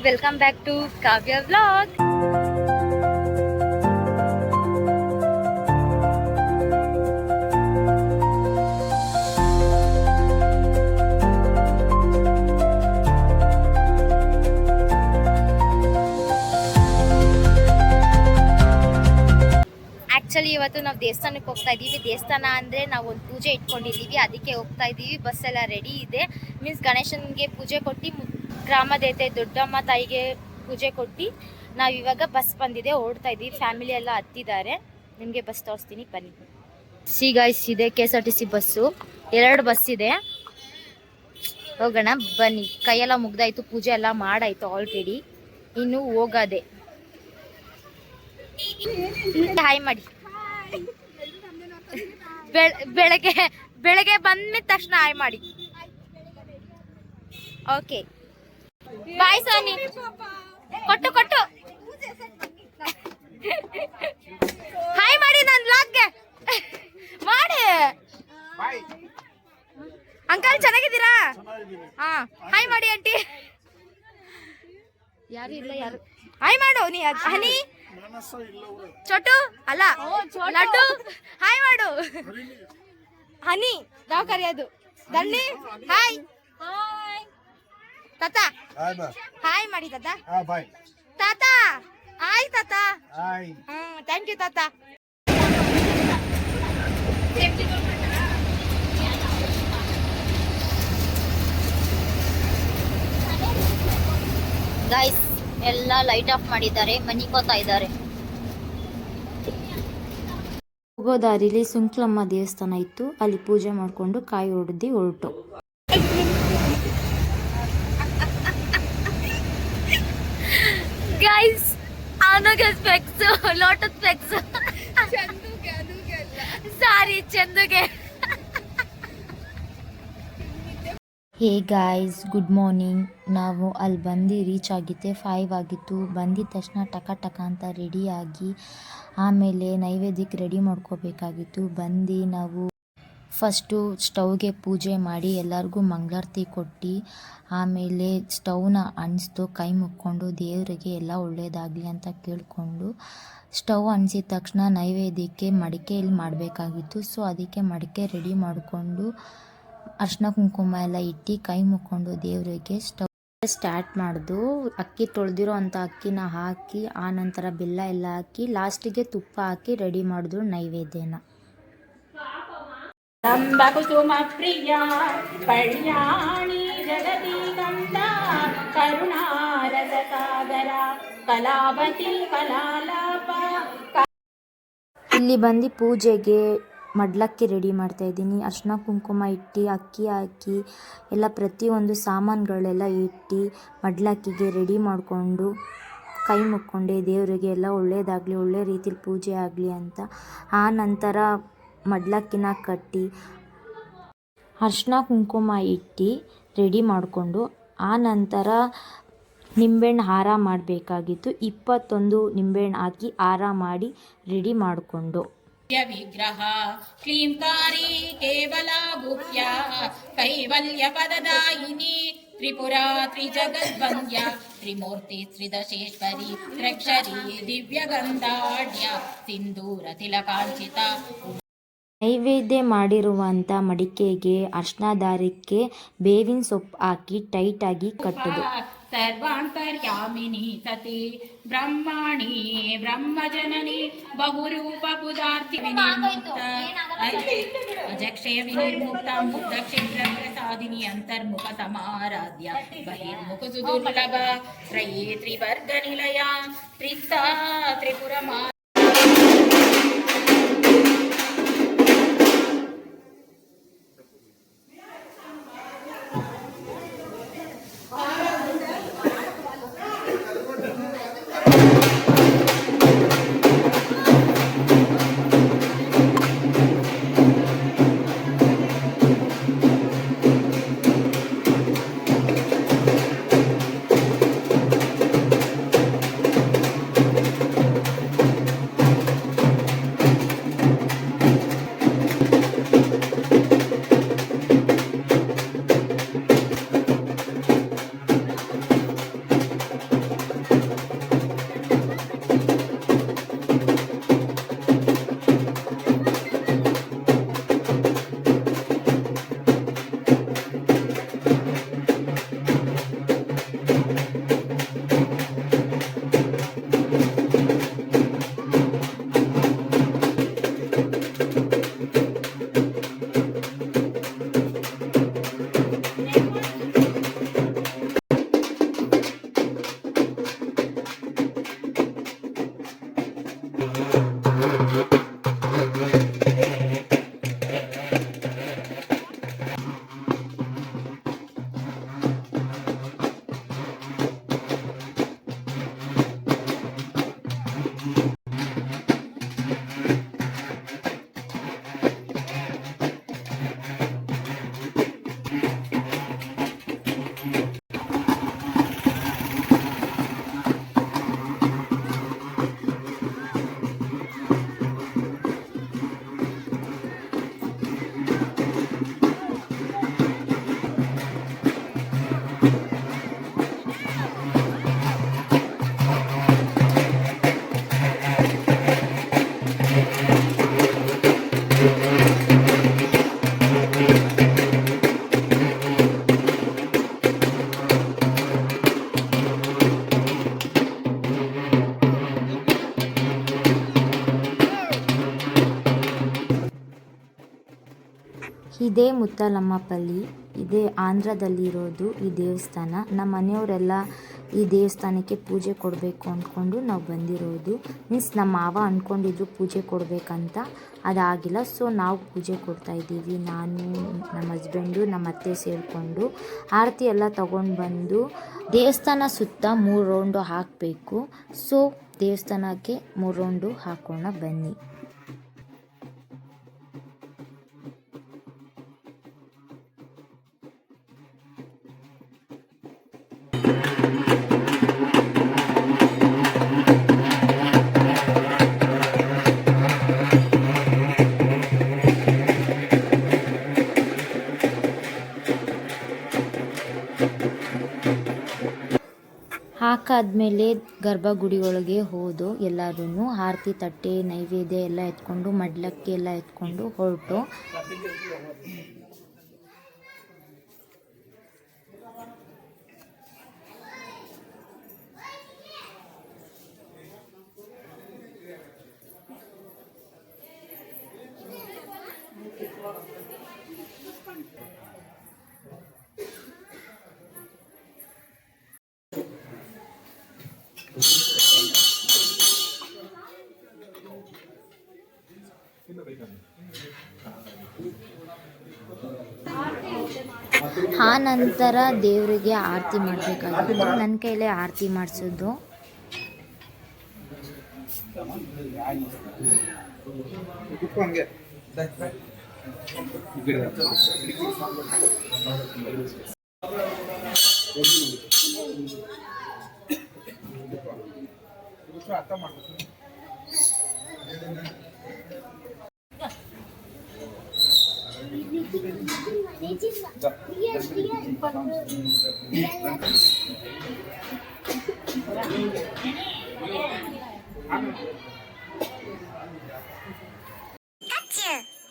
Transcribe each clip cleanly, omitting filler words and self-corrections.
Welcome back to Kavya vlog. Actually ಇವತ್ತು ನಾವು ದೇವಸ್ಥಾನಕ್ಕೆ ಹೋಗ್ತಾ ಇದ್ದೀವಿ. ದೇವಸ್ಥಾನ ಅಂದರೆ ನಾವು ಒಂದು ಪೂಜೆ ಇಟ್ಕೊಂಡಿದ್ದೀವಿ, ಅದಕ್ಕೆ ಹೋಗ್ತಾ ಇದ್ದೀವಿ. ಬಸ್ ಎಲ್ಲ ರೆಡಿ ಇದೆ. ಮೀನ್ಸ್ ಗಣೇಶನಿಗೆ ಪೂಜೆ ಕೊಟ್ಟು, ಗ್ರಾಮ ದೇವತೆ ದೊಡ್ಡಮ್ಮ ತಾಯಿಗೆ ಪೂಜೆ ಕೊಟ್ಟು ನಾವು ಇವಾಗ ಬಸ್ ಬಂದಿದೆ, ಓಡ್ತಾ ಇದ್ದೀವಿ. ಫ್ಯಾಮಿಲಿ ಎಲ್ಲ ಹತ್ತಿದ್ದಾರೆ. ನಿಮಗೆ ಬಸ್ ತೋರಿಸ್ತೀನಿ, ಬನ್ನಿ. ಸಿ ಗೈಸ್, ಇದೆ KSRTC ಬಸ್ಸು. 2 ಬಸ್ ಇದೆ, ಹೋಗೋಣ ಬನ್ನಿ. ಕೈಯೆಲ್ಲ ಮುಗ್ದಾಯ್ತು, ಪೂಜೆ ಎಲ್ಲ ಮಾಡಾಯ್ತು ಆಲ್ರೆಡಿ, ಇನ್ನು ಹೋಗೋದೆ. ಹಾಯ್ ಮಾಡಿ. ಬೆಳಗ್ಗೆ ಬಂದ್ಮೇಲೆ ತಕ್ಷಣ ಹಾಯ್ ಮಾಡಿ. Okay bye Soni. ಕೊಟ್ಟು ಹಾಯ್ ಮಾಡಿ. ನನ್ನ ಬ್ಲಾಗ್ಗೆ ಮಾಡಿ. ಅಂಕಲ್ ಚೆನ್ನಾಗಿದ್ದೀರಾ? ಹಾ, ಹಾಯ್ ಮಾಡಿ ಆಂಟಿ. ಯಾರು ಇಲ್ಲ, ಯಾರು ಹಾಯ್ ಮಾಡು. ನೀ ಹನಿ ಚೋಟು ಅಲ್ಲ, ಲಡ್ಡು ಹಾಯ್ ಮಾಡು. ಹನಿ ನಾವು ಕರೆಯೋದು. ಧನ್ನಿ ಹಾಯ್. ತಾತ ಹಾಯ್ ಮಾಡಿ. ತಾತ ತಾತ ಹಾಯ್. ತಾತ ಥ್ಯಾಂಕ್ ಯು ತಾತ. ಗೈಸ್ ಎಲ್ಲ ಲೈಟ್ ಆಫ್ ಮಾಡಿದ್ದಾರೆ, ಮನಿಕೋತಾ ಇದ್ದಾರೆ. ಹೋಗೋ ದಾರಿಲಿ ಸುಂಕ್ಲಮ್ಮ ದೇವಸ್ಥಾನ ಇತ್ತು, ಅಲ್ಲಿ ಪೂಜೆ ಮಾಡಿಕೊಂಡು ಕಾಯಿ ಹೊಡೆದು ಹೊರಟು. ಗೈಸ್ ಅವನಿಗೆ ಸ್ಪೆಕ್ಸ್, ಲೋಟಸ್ ಸ್ಪೆಕ್ಸ್. ಸಾರಿ ಚಂದುಗೆ. Hey guys, good morning. ನಾವು ಅಲ್ಲಿ ಬಂದು ರೀಚ್ ಆಗಿದ್ದೆ 5 ಆಗಿತ್ತು. ಬಂದಿದ ತಕ್ಷಣ ಟಕ ಅಂತ ರೆಡಿಯಾಗಿ ಆಮೇಲೆ ನೈವೇದ್ಯಕ್ಕೆ ರೆಡಿ ಮಾಡ್ಕೋಬೇಕಾಗಿತ್ತು. ಬಂದು ನಾವು ಫಸ್ಟು ಸ್ಟವ್ಗೆ ಪೂಜೆ ಮಾಡಿ ಎಲ್ಲರಿಗೂ ಮಂಗಳಾರತಿ ಕೊಟ್ಟು ಆಮೇಲೆ ಸ್ಟವ್ನ ಅಂಟಿಸ್ದು ಕೈ ಮುಕ್ಕೊಂಡು ದೇವರಿಗೆ ಎಲ್ಲ ಒಳ್ಳೆಯದಾಗಲಿ ಅಂತ ಕೇಳಿಕೊಂಡು ಸ್ಟವ್ ಅಂಟಿಸಿದ ತಕ್ಷಣ ನೈವೇದ್ಯಕ್ಕೆ ಮಡಿಕೆಯಲ್ಲಿ ಮಾಡಬೇಕಾಗಿತ್ತು. ಸೊ ಅದಕ್ಕೆ ಮಡಿಕೆ ರೆಡಿ ಮಾಡಿಕೊಂಡು ಅರ್ಶಿನ ಕುಂಕುಮ ಎಲ್ಲ ಇಟ್ಟು ಕೈ ಮುಕ್ಕೊಂಡು ದೇವರಿಗೆ ಸ್ಟವ್ ಸ್ಟಾರ್ಟ್ ಮಾಡ್ದು. ಅಕ್ಕಿ ತೊಳೆದಿರೋ ಅಂಥ ಅಕ್ಕಿನ ಹಾಕಿ ಆನಂತರ ಬೆಲ್ಲ ಎಲ್ಲ ಹಾಕಿ ಲಾಸ್ಟಿಗೆ ತುಪ್ಪ ಹಾಕಿ ರೆಡಿ ಮಾಡಿದ್ರು ನೈವೇದ್ಯನ. ಕುಸುಮ ಪ್ರಿಯ ಕಲ್ಯಾಣಿ ಜಗತಿ ಕಂದ ಕರುಣಾರಸ ಸಾಗರ ಕಲಾವತಿ ಕಲಾಲಾಪ. ಇಲ್ಲಿ ಬಂದು ಪೂಜೆಗೆ ಮಡ್ಲಕ್ಕಿ ರೆಡಿ ಮಾಡ್ತಾ ಇದ್ದೀನಿ. ಅರ್ಶಿನ ಕುಂಕುಮ ಇಟ್ಟು ಅಕ್ಕಿ ಹಾಕಿ ಎಲ್ಲ ಪ್ರತಿಯೊಂದು ಸಾಮಾನುಗಳೆಲ್ಲ ಇಟ್ಟು ಮಡ್ಲಕ್ಕಿಗೆ ರೆಡಿ ಮಾಡಿಕೊಂಡು ಕೈ ಮುಕ್ಕೊಂಡೆ ದೇವರಿಗೆ ಎಲ್ಲ ಒಳ್ಳೆಯದಾಗಲಿ, ಒಳ್ಳೆ ರೀತಿಲಿ ಪೂಜೆ ಆಗಲಿ ಅಂತ. ಆ ನಂತರ ಮಡ್ಲಕ್ಕಿನ ಕಟ್ಟಿ ಅರ್ಶಿನ ಕುಂಕುಮ ಇಟ್ಟು ರೆಡಿ ಮಾಡಿಕೊಂಡು ಆ ನಂತರ ನಿಂಬೆಹಣ್ಣು ಹಾರ ಮಾಡಬೇಕಾಗಿತ್ತು. 21 ನಿಂಬೆಹಣ್ಣು ಹಾಕಿ ಹಾರ ಮಾಡಿ ರೆಡಿ ಮಾಡಿಕೊಂಡು ವಿಗ್ರಹ ಕ್ಲೀಂಕಾರಿ ಕೇವಲ ಗುಹ್ಯ ಕೈವಲ್ಯ ಪದದಾಯಿನಿ ತ್ರಿಪುರಾ ತ್ರಿಜಗದ್ವಂದ್ಯ ತ್ರಿಮೂರ್ತಿ ತ್ರಿದಶೇಶ್ವರಿ ತ್ರಕ್ಷರಿ ದಿವ್ಯಗಂಧಾಢ್ಯ ಸಿಂಧೂರ ತಿಲಕಾಂಚಿತ. ನೈವೇದ್ಯ ಮಾಡಿರುವಂಥ ಮಡಿಕೆಗೆ ಅರ್ಶಿನ ದಾರಕ್ಕೆ ಬೇವಿನ ಸೊಪ್ಪು ಹಾಕಿ ಟೈಟಾಗಿ ಕಟ್ಟೋದು. ಸರ್ವಾಂತರ್ಯಾಮಿನಿ ಸತಿ ಬ್ರಹ್ಮಾಣಿ ಬ್ರಹ್ಮಜನನಿ ಬಹುರೂಪ ಪುದಾರ್ಥಿ ವಿನಿರ್ಮುಕ್ತ ಅಜಕ್ಷಯ ವಿನಿರ್ಮುಕ್ತ ಮುಕ್ತ ಕ್ಷೇತ್ರ ಪ್ರಸಾದಿನಿ ಅಂತರ್ಮುಖ ಸಮಾರಾಧ್ಯ ಬಹಿರ್ಮುಖ ಸುದುರ್ಲಭ ತ್ರಯೇ ತ್ರಿವರ್ಗ ನಿಲಯ ತ್ರಿಸ್ತಾ ತ್ರಿಪುರ. ಇದೇ ಮುತ್ತಲಮ್ಮಪಲ್ಲಿ, ಇದೇ ಆಂಧ್ರದಲ್ಲಿರೋದು ಈ ದೇವಸ್ಥಾನ. ನಮ್ಮ ಮನೆಯವರೆಲ್ಲ ಈ ದೇವಸ್ಥಾನಕ್ಕೆ ಪೂಜೆ ಕೊಡಬೇಕು ಅಂದ್ಕೊಂಡು ನಾವು ಬಂದಿರೋದು. ಮೀನ್ಸ್ ನಮ್ಮ ಮಾವ ಅಂದ್ಕೊಂಡಿದ್ರು ಪೂಜೆ ಕೊಡಬೇಕಂತ, ಅದಾಗಿಲ್ಲ. ಸೊ ನಾವು ಪೂಜೆ ಕೊಡ್ತಾಯಿದ್ದೀವಿ. ನಾನು, ನಮ್ಮ ಹಸ್ಬೆಂಡು, ನಮ್ಮ ಅತ್ತೆ ಸೇರಿಕೊಂಡು ಆರತಿ ಎಲ್ಲ ತೊಗೊಂಡು ಬಂದು ದೇವಸ್ಥಾನ ಸುತ್ತ 3 ರೌಂಡು ಹಾಕಬೇಕು. ಸೊ ದೇವಸ್ಥಾನಕ್ಕೆ 3 ರೌಂಡು ಹಾಕೋಣ ಬನ್ನಿ. ಹಾಕಾದ್ಮೇಲೆ ಗರ್ಭಗುಡಿ ಒಳಗೆ ಹೋದು ಎಲ್ಲರೂ ಆರತಿ ತಟ್ಟೆ ನೈವೇದ್ಯ ಎಲ್ಲ ಎತ್ಕೊಂಡು ಮಡ್ಲಕ್ಕಿ ಎಲ್ಲ ಎತ್ಕೊಂಡು ಹೊರಟು. ಆ ನಂತರ ದೇವರಿಗೆ ಆರತಿ ಮಾಡಬೇಕಾಗಿತ್ತು. ನನ್ನ ಕೈಲೇ ಆರತಿ ಮಾಡಿಸೋದು.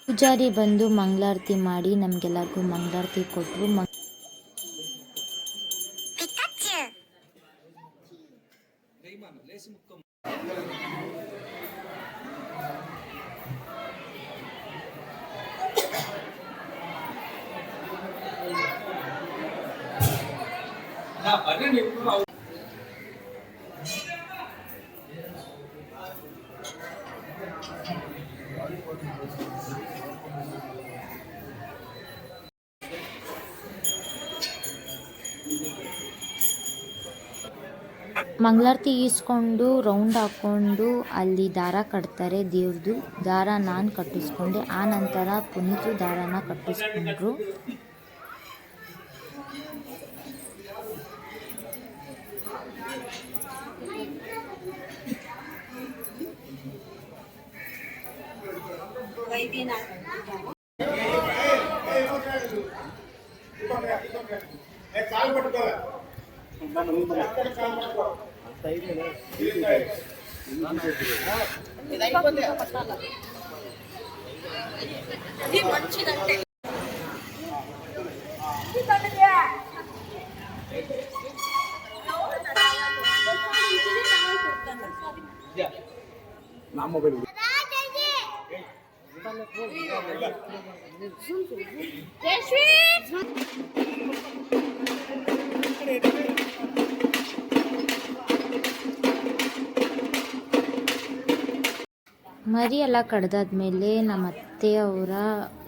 ಪೂಜಾರಿ ಬಂದು ಮಂಗಳಾರತಿ ಮಾಡಿ ನಮಗೆಲ್ಲರಿಗೂ ಮಂಗಳಾರತಿ ಕೊಟ್ಟರು. ಮಂಗಳಾರತಿ ಈಸ್ಕೊಂಡು ರೌಂಡ್ ಹಾಕ್ಕೊಂಡು ಅಲ್ಲಿ ದಾರ ಕಟ್ತಾರೆ ದೇವ್ರದ್ದು. ದಾರ ನಾನು ಕಟ್ಟಿಸ್ಕೊಂಡೆ. ಆ ನಂತರ ಪುನೀತು ದಾರನ ಕಟ್ಟಿಸ್ಕೊಂಡ್ರು. ಮರಿ ಎಲ್ಲ ಕಡ್ದಾದ್ಮೇಲೆ ನಮ್ಮ ಅತ್ತೆಯವರ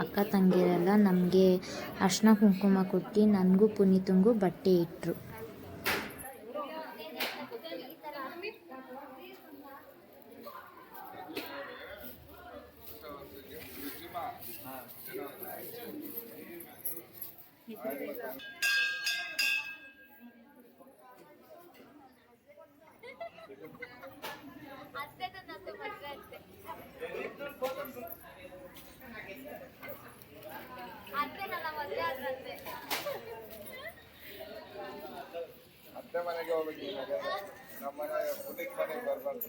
ಅಕ್ಕ ತಂಗಿರೆಲ್ಲ ನಮಗೆ ಅರ್ಶಿನ ಕುಂಕುಮ ಕೊಟ್ಟು ನನಗೂ ಪುನೀತಂಗೂ ಬಟ್ಟೆ ಇಟ್ಟರು. ಅತ್ತೆ ಮನೆಗೆ ಹೋಗ್ಬೇಕು. ನಮ್ಮ ಮನೆ ಪುನೀತ್ ಮನೆಗೆ ಬರ್ಬಾರ್ದು.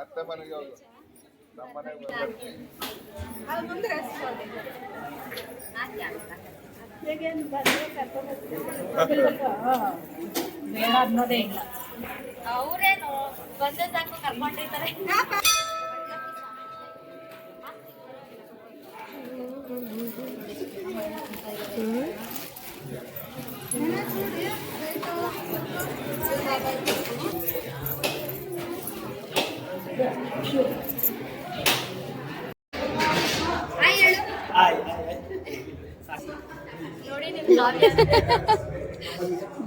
ಅತ್ತೆ ಮನೆಗೆ ಹೋಗು, ನಮ್ಮ ಮನೆಗೆ ಬರ್ಬಾರ್ದು. ಬೇಡ ಅನ್ನೋದೇ ಇಲ್ಲ. ಅವರೇನು ಬಂದ ಸಾಕು ಕರ್ಕೊಂಡಿರ್ತಾರೆ.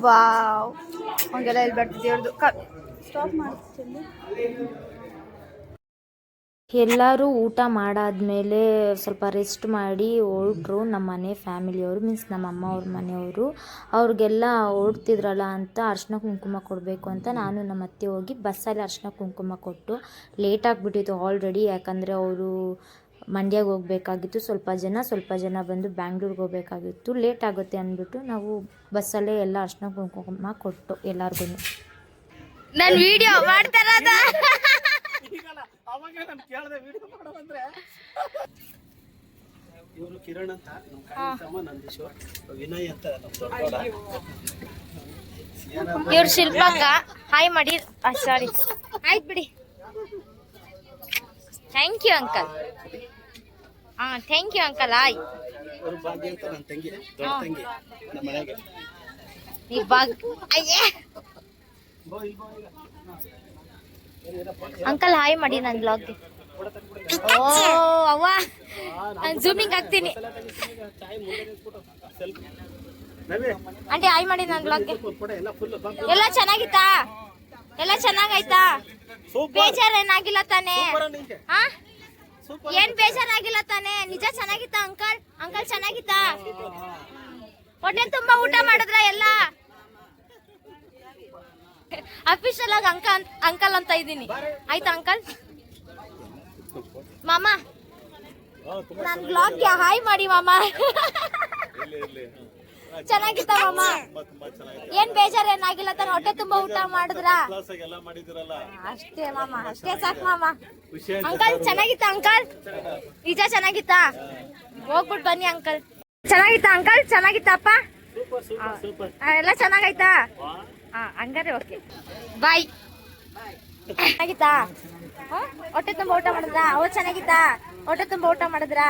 ವಾವ್, ಹಂಗೆಲ್ಲ ಇಲ್ಲಿ ಬರ್ತಿದ್ದೀವ್ರದ್ದು ಸ್ಟಾಪ್ ಮಾಡ್ತೀನಿ. ಎಲ್ಲರೂ ಊಟ ಮಾಡಾದ್ಮೇಲೆ ಸ್ವಲ್ಪ ರೆಸ್ಟ್ ಮಾಡಿ ಹೊರಟ್ರು. ನಮ್ಮ ಮನೆ ಫ್ಯಾಮಿಲಿಯವರು ಮೀನ್ಸ್ ನಮ್ಮ ಅಮ್ಮ ಅವ್ರ ಮನೆಯವರು. ಅವ್ರಿಗೆಲ್ಲ ಹೊರಡ್ತಿದ್ರಲ್ಲ ಅಂತ ಅರ್ಶಿನ ಕುಂಕುಮ ಕೊಡಬೇಕು ಅಂತ ನಾನು ನಮ್ಮ ಅತ್ತೆ ಹೋಗಿ ಬಸ್ಸಲ್ಲಿ ಅರ್ಶಿನ ಕುಂಕುಮ ಕೊಟ್ಟು ಲೇಟ್ ಆಗಿಬಿಟ್ಟಿತ್ತು ಆಲ್ರೆಡಿ. ಯಾಕಂದರೆ ಅವರು ಮಂಡ್ಯಗೆ ಹೋಗಬೇಕಾಗಿತ್ತು. ಸ್ವಲ್ಪ ಜನ ಬಂದು ಬ್ಯಾಂಗ್ಳೂರಿಗೆ ಹೋಗಬೇಕಾಗಿತ್ತು. ಲೇಟ್ ಆಗುತ್ತೆ ಅಂದ್ಬಿಟ್ಟು ನಾವು ಬಸ್ಸಲ್ಲೇ ಎಲ್ಲ ಅರ್ಶಿನ ಕುಂಕುಮ ಕೊಟ್ಟು ಎಲ್ಲರಿಗೂ. ನಾನು ವಿಡಿಯೋ ಮಾಡ್ತಾರದ ಇವರು ಕಿರಣ್ ಅಂತ ನಮ್ಮ ಕಾಂತಮ್ಮ, ನಂದೀಶ್ವರ್, ವಿನಯ್ ಅಂತ ನಮ್ಮ ದೊಡ್ಡೋಡ. ಇವ್ರು ಶಿಲ್ಪಕ್ಕ. ಹಾಯ್ ಮಾಡಿ. ಸಾರಿ, ಆಯ್ತು ಬಿಡಿ. Thank you uncle. Thank you uncle. ಆಯ್ ಇವರು ಭಾಗ್ಯ ಅಂತ ನನ್ನ ತಂಗಿ, ದೊಡ್ಡ ತಂಗಿ ನಮ್ಮ ಮನೆಗೆ. ಅಂಕಲ್ ಹಾಯ್ ಮಾಡಿ ನನ್ನ ಬ್ಲಾಗ್ಗೆ. ಓ ಅವ್ವ, ನಾನು ಝೂಮಿಂಗ್ ಆಗ್ತೀನಿ. ಆಂಟಿ ಹಾಯ್ ಮಾಡಿ ನನ್ನ ಬ್ಲಾಗ್ಗೆ. ಎಲ್ಲ ಚೆನ್ನಾಗಿತ್ತಾ? ಎಲ್ಲ ಚೆನ್ನಾಗಾಯ್ತಾ? ಬೇಜಾರೇನಾಗಿಲ್ಲ ತಾನೇ? ಹಾ, ಏನ್ ಬೇಜಾರಾಗಿಲ್ಲ ತಾನೇ? ನಿಜ ಚೆನ್ನಾಗಿತ್ತಾ ಅಂಕಲ್? ಅಂಕಲ್ ಚೆನ್ನಾಗಿತ್ತಾ? ಹೊಟ್ಟೆ ತುಂಬಾ ಊಟ ಮಾಡಿದ್ರ ಎಲ್ಲ? ಅಫಿಷಿಯಲ್ ಆಗಿ ಅಂಕಲ್ ಅಂತ ಇದ್ದೀನಿ. ಆಯ್ತಾ ಅಂಕಲ್? ಮಾಮ ನನ್ ಬ್ಲಾಗ್ಗೆ ಹಾಯ್ ಮಾಡಿ ಮಾಮ. ಚೆನ್ನಾಗಿತ್ತ ಮಾಮ? ಏನ್ ಬೇಜಾರೇನಾಗಿಲ್ಲ ತಾನೆ? ಹೊಟ್ಟೆ ತುಂಬಾ ಊಟ ಮಾಡಿದ್ರ? ಅಷ್ಟೇ ಮಾಮ, ಅಷ್ಟೇ ಸಾಕು ಮಾಮ. ಅಂಕಲ್ ಚೆನ್ನಾಗಿತ್ತ ಅಂಕಲ್? ನಿಜ ಚೆನ್ನಾಗಿತ್ತಾ? ಹೋಗ್ಬಿಟ್ಟು ಬನ್ನಿ ಅಂಕಲ್. ಚೆನ್ನಾಗಿತ್ತ ಅಂಕಲ್? ಚೆನ್ನಾಗಿತ್ತಪ್ಪ? ಎಲ್ಲ ಚೆನ್ನಾಗೈತಾ? ಹಂಗಾರೆ ಓಕೆ, ಬಾಯ್. ಚೆನ್ನಾಗಿತ್ತಾ? ಹೊಟ್ಟೆ ತುಂಬ ಊಟ ಮಾಡಿದ್ರ? ಅವ್ರು ಚೆನ್ನಾಗಿತ್ತಾ? ಹೊಟ್ಟೆ ತುಂಬ ಊಟ ಮಾಡಿದ್ರ?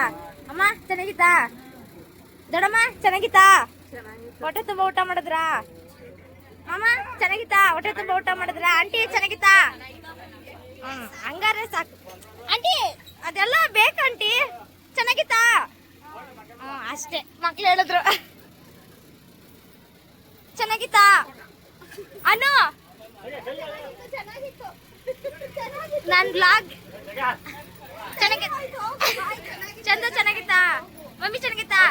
ಅಮ್ಮ ಚೆನ್ನಾಗಿತ್ತಾ? ದೊಡ್ಡಮ್ಮ ಚೆನ್ನಾಗಿತ್ತಾ? ಹೊಟ್ಟೆ ತುಂಬ ಊಟ ಮಾಡಿದ್ರ? ಅಮ್ಮ ಚೆನ್ನಾಗಿತ್ತಾ? ಹೊಟ್ಟೆ ತುಂಬ ಊಟ ಮಾಡಿದ್ರ? ಆಂಟಿ ಚೆನ್ನಾಗಿತ್ತಾ? ಹಂಗಾರೆ ಸಾಕು ಆಂಟಿ, ಅದೆಲ್ಲ ಬೇಕಂಟಿ. ಚೆನ್ನಾಗಿತ್ತಾ? ಅಷ್ಟೇ, ಮಕ್ಳು ಹೇಳಿದ್ರು. ಚೆನ್ನಾಗಿತ್ತಾ ಅನು? ನನ್ ಬ್ಲಾಗ್ ಚೆನ್ನಾಗಿತ್ತು. ಚಂದ ಚೆನ್ನಾಗಿತ್ತಾ? ಮಮ್ಮಿ ಚೆನ್ನಾಗಿತ್ತಾ?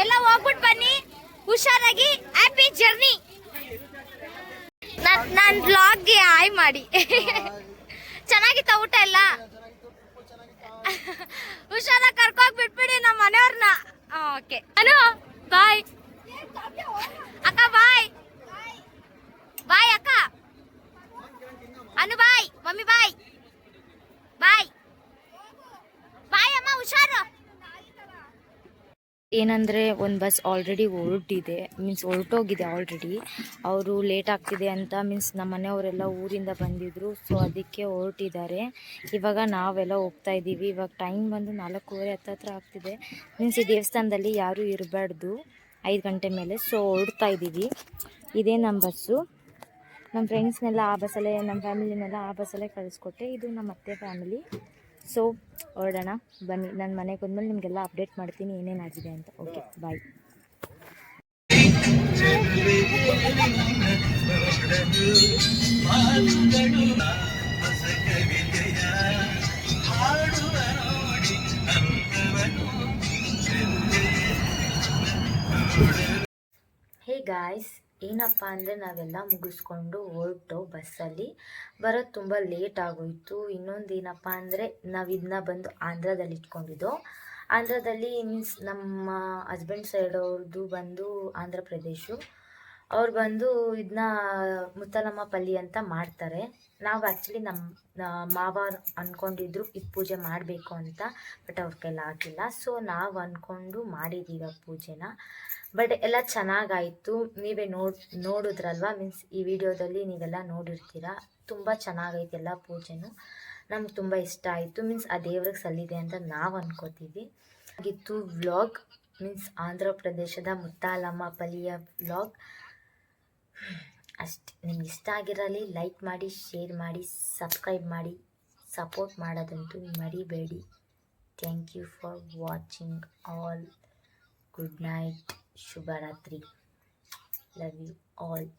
ಎಲ್ಲ ಹೋಗ್ಬಿಟ್ಟು ಬನ್ನಿ, ಹುಷಾರಾಗಿ. Happy journey. ನನ್ ಬ್ಲಾಗ್ಗೆ ಹಾಯ್ ಮಾಡಿ. ಚೆನ್ನಾಗಿತ್ತ ಊಟ ಎಲ್ಲ? ಹುಷಾರಾಗಿ ಕರ್ಕೋಗಿ ಬಿಟ್ಬಿಡಿ ನಮ್ಮ ಮನೆಯವ್ರನ್ನ. ಓಕೆ ಅನು, ಬಾಯ್ ಅಕ್ಕ. ಬಾಯ್ ಬಾಯ್ ಅಕ್ಕ. ಅನು ಬಾಯ್. ಮಮ್ಮಿ ಬಾಯ್. ಬಾಯ್ ಬಾಯ್ ಅಮ್ಮ, ಹುಷಾರು. ಏನಂದರೆ ಒಂದು ಬಸ್ ಆಲ್ರೆಡಿ ಹೊರಟಿದೆ, ಮೀನ್ಸ್ ಹೊರಟೋಗಿದೆ ಆಲ್ರೆಡಿ. ಅವರು ಲೇಟ್ ಆಗ್ತಿದೆ ಅಂತ ಮೀನ್ಸ್ ನಮ್ಮ ಮನೆಯವರೆಲ್ಲ ಊರಿಂದ ಬಂದಿದ್ದರು, ಸೊ ಅದಕ್ಕೆ ಹೊರಟಿದ್ದಾರೆ. ಇವಾಗ ನಾವೆಲ್ಲ ಹೋಗ್ತಾ ಇದ್ದೀವಿ. ಇವಾಗ ಟೈಮ್ ಬಂದು 4:30 ಹತ್ತತ್ರ ಆಗ್ತಿದೆ. ಮೀನ್ಸ್ ಈ ದೇವಸ್ಥಾನದಲ್ಲಿ ಯಾರೂ ಇರಬಾರ್ದು 5 ಗಂಟೆ ಮೇಲೆ, ಸೊ ಹೊರಡ್ತಾ ಇದ್ದೀವಿ. ಇದೇ ನಮ್ಮ ಬಸ್ಸು. ನಮ್ಮ ಫ್ರೆಂಡ್ಸ್ನೆಲ್ಲ ಆ ಬಸ್ಸಲ್ಲೇ, ನಮ್ಮ ಫ್ಯಾಮಿಲಿನೆಲ್ಲ ಆ ಬಸ್ಸಲ್ಲೇ ಕಳಿಸ್ಕೊಟ್ಟೆ. ಇದು ನಮ್ಮ ಅತ್ತೆ ಫ್ಯಾಮಿಲಿ. ಸೊ ಹೊರಡೋಣ ಬನ್ನಿ. ನನ್ನ ಮನೆಗೆ ಹೋದ್ಮೇಲೆ ನಿಮಗೆಲ್ಲ ಅಪ್ಡೇಟ್ ಮಾಡ್ತೀನಿ ಏನೇನಾಗಿದೆ ಅಂತ. Okay bye. ಹೇ ಗಾಯ್ಸ್, ಏನಪ್ಪ ಅಂದರೆ ನಾವೆಲ್ಲ ಮುಗಿಸ್ಕೊಂಡು ಹೊರಟು ಬಸ್ಸಲ್ಲಿ ಬರೋದು ತುಂಬ ಲೇಟ್ ಆಗೋಯಿತು. ಇನ್ನೊಂದು ಏನಪ್ಪ ಅಂದರೆ ನಾವು ಇದನ್ನ ಬಂದು ಆಂಧ್ರದಲ್ಲಿ ಇಟ್ಕೊಂಡಿದ್ದು. ಆಂಧ್ರದಲ್ಲಿ ಮೀನ್ಸ್ ನಮ್ಮ ಹಸ್ಬೆಂಡ್ ಸೈಡ್ ಅವ್ರದ್ದು ಬಂದು ಆಂಧ್ರ ಪ್ರದೇಶ. ಅವ್ರು ಬಂದು ಇದನ್ನ ಮುತ್ತಲಮ್ಮ ಪಲ್ಲಿ ಅಂತ ಮಾಡ್ತಾರೆ. ನಾವು ಆ್ಯಕ್ಚುಲಿ ನಮ್ಮ ಮಾವ ಅಂದ್ಕೊಂಡಿದ್ರು ಇದು ಪೂಜೆ ಮಾಡಬೇಕು ಅಂತ, ಬಟ್ ಅವ್ರ ಕೈಲಿ ಆಗಿಲ್ಲ. ಸೊ ನಾವು ಅಂದ್ಕೊಂಡು ಮಾಡಿದ್ದೀವಿ ಪೂಜೆನ. ಬಟ್ ಎಲ್ಲ ಚೆನ್ನಾಗಾಯಿತು. ನೀವೇ ನೋಡಿದ್ರಲ್ವ, ಮೀನ್ಸ್ ಈ ವಿಡಿಯೋದಲ್ಲಿ ನೀವೆಲ್ಲ ನೋಡಿರ್ತೀರ. ತುಂಬ ಚೆನ್ನಾಗೈತೆ ಎಲ್ಲ ಪೂಜೆನೂ. ನಮ್ಗೆ ತುಂಬ ಇಷ್ಟ ಆಯಿತು. ಮೀನ್ಸ್ ಆ ದೇವ್ರಿಗೆ ಸಲ್ಲಿದೆ ಅಂತ ನಾವು ಅನ್ಕೋತೀವಿ. ಆಗಿತ್ತು ವ್ಲಾಗ್. ಮೀನ್ಸ್ ಆಂಧ್ರ ಪ್ರದೇಶದ ಮುತ್ತಾಲಮ್ಮ ಪಲ್ಲಿಯ ವ್ಲಾಗ್. ಅಷ್ಟೇ. ನಿಮ್ಗೆ ಇಷ್ಟ ಆಗಿರಲಿ ಲೈಕ್ ಮಾಡಿ, ಶೇರ್ ಮಾಡಿ, ಸಬ್ಸ್ಕ್ರೈಬ್ ಮಾಡಿ, ಸಪೋರ್ಟ್ ಮಾಡೋದಂತೂ ಮರಿಬೇಡಿ. Thank you for watching all. Good night, ಶುಭರಾತ್ರಿ. Love you all.